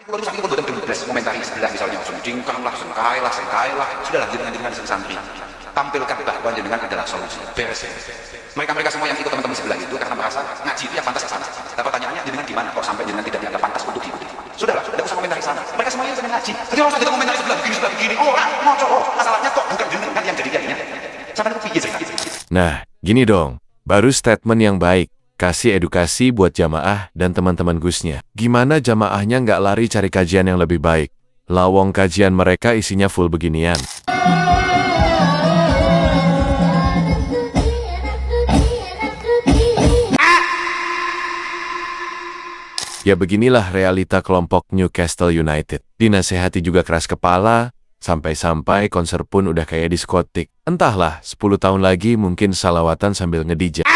Kalau sakit pun bukan belas komentari sebelah misalnya sengkang lah, sengkai lah, sudah lanjut dengan santri. Tampilkan bahwa jenengan adalah solusi. Beres. Mereka semua yang ikut teman-teman sebelah itu karena merasa ngaji itu yang pantas ke sana. Nah pertanyaannya jenengan gimana kok sampai jenengan tidak dianggap pantas untuk diikuti? Sudahlah, tidak usah komentari sana. Mereka semuanya sedang ngaji. Jadi orang kita komentari sebelah begini. Masalahnya kok bukan jenengan yang jadi jadinya. Sampai itu pikir. Nah, gini dong. Baru statement yang baik. Kasih edukasi buat jamaah dan teman-teman Gusnya. Gimana jamaahnya nggak lari cari kajian yang lebih baik? Lawong kajian mereka isinya full beginian. Ya beginilah realita kelompok Newcastle United. Dinasehati juga keras kepala, sampai-sampai konser pun udah kayak diskotik. Entahlah, 10 tahun lagi mungkin salawatan sambil ngedijak.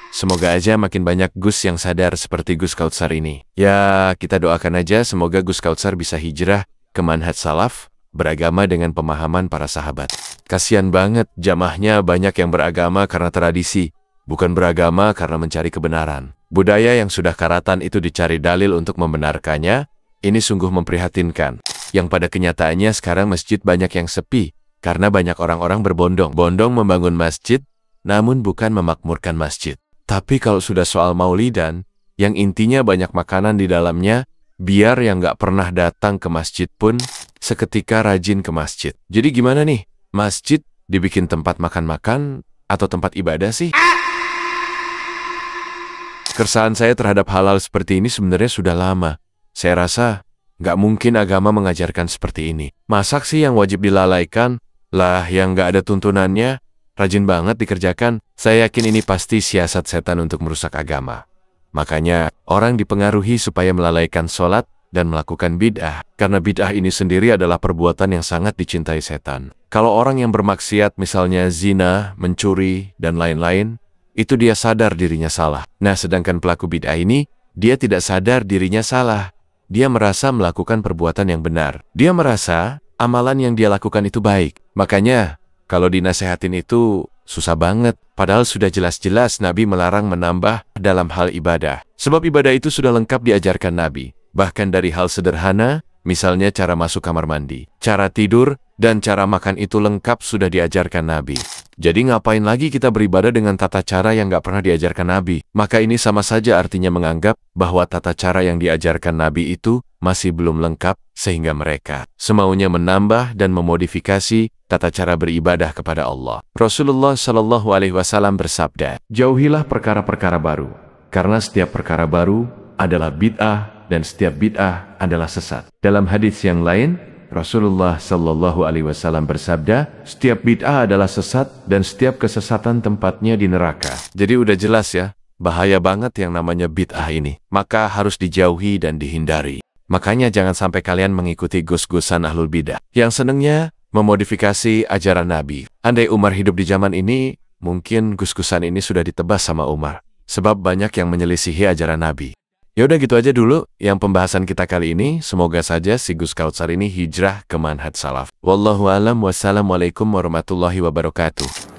Semoga aja makin banyak Gus yang sadar seperti Gus Kautsar ini. Ya, kita doakan aja semoga Gus Kautsar bisa hijrah ke manhaj salaf, beragama dengan pemahaman para sahabat. Kasian banget jamaahnya banyak yang beragama karena tradisi, bukan beragama karena mencari kebenaran. Budaya yang sudah karatan itu dicari dalil untuk membenarkannya, ini sungguh memprihatinkan. Yang pada kenyataannya sekarang masjid banyak yang sepi, karena banyak orang-orang berbondong-bondong membangun masjid, namun bukan memakmurkan masjid. Tapi kalau sudah soal maulidan, yang intinya banyak makanan di dalamnya, biar yang nggak pernah datang ke masjid pun, seketika rajin ke masjid. Jadi gimana nih? Masjid dibikin tempat makan-makan atau tempat ibadah sih? Keresahan saya terhadap hal-hal seperti ini sebenarnya sudah lama. Saya rasa, nggak mungkin agama mengajarkan seperti ini. Masak sih yang wajib dilalaikan? Lah yang nggak ada tuntunannya, rajin banget dikerjakan. Saya yakin ini pasti siasat setan untuk merusak agama. Makanya, orang dipengaruhi supaya melalaikan sholat dan melakukan bid'ah. Karena bid'ah ini sendiri adalah perbuatan yang sangat dicintai setan. Kalau orang yang bermaksiat misalnya zina, mencuri, dan lain-lain, itu dia sadar dirinya salah. Nah, sedangkan pelaku bid'ah ini, dia tidak sadar dirinya salah. Dia merasa melakukan perbuatan yang benar. Dia merasa amalan yang dia lakukan itu baik. Makanya, kalau dinasehatin itu susah banget. Padahal sudah jelas-jelas Nabi melarang menambah dalam hal ibadah. Sebab ibadah itu sudah lengkap diajarkan Nabi. Bahkan dari hal sederhana, misalnya cara masuk kamar mandi, cara tidur, dan cara makan itu lengkap sudah diajarkan Nabi. Jadi ngapain lagi kita beribadah dengan tata cara yang nggak pernah diajarkan Nabi? Maka ini sama saja artinya menganggap bahwa tata cara yang diajarkan Nabi itu masih belum lengkap, sehingga mereka semaunya menambah dan memodifikasi tata cara beribadah kepada Allah. Rasulullah Shallallahu Alaihi Wasallam bersabda, jauhilah perkara-perkara baru, karena setiap perkara baru adalah bid'ah dan setiap bid'ah adalah sesat. Dalam hadis yang lain, Rasulullah Shallallahu Alaihi Wasallam bersabda, setiap bid'ah adalah sesat dan setiap kesesatan tempatnya di neraka. Jadi udah jelas ya, bahaya banget yang namanya bid'ah ini. Maka harus dijauhi dan dihindari. Makanya jangan sampai kalian mengikuti gus-gusan ahlul bid'ah yang senengnya memodifikasi ajaran Nabi. Andai Umar hidup di zaman ini, mungkin gus-gusan ini sudah ditebas sama Umar. Sebab banyak yang menyelisihi ajaran Nabi. Ya udah gitu aja dulu yang pembahasan kita kali ini. Semoga saja si Gus Kautsar ini hijrah ke manhaj salaf. Wallahu a'lam. Wassalamualaikum warahmatullahi wabarakatuh.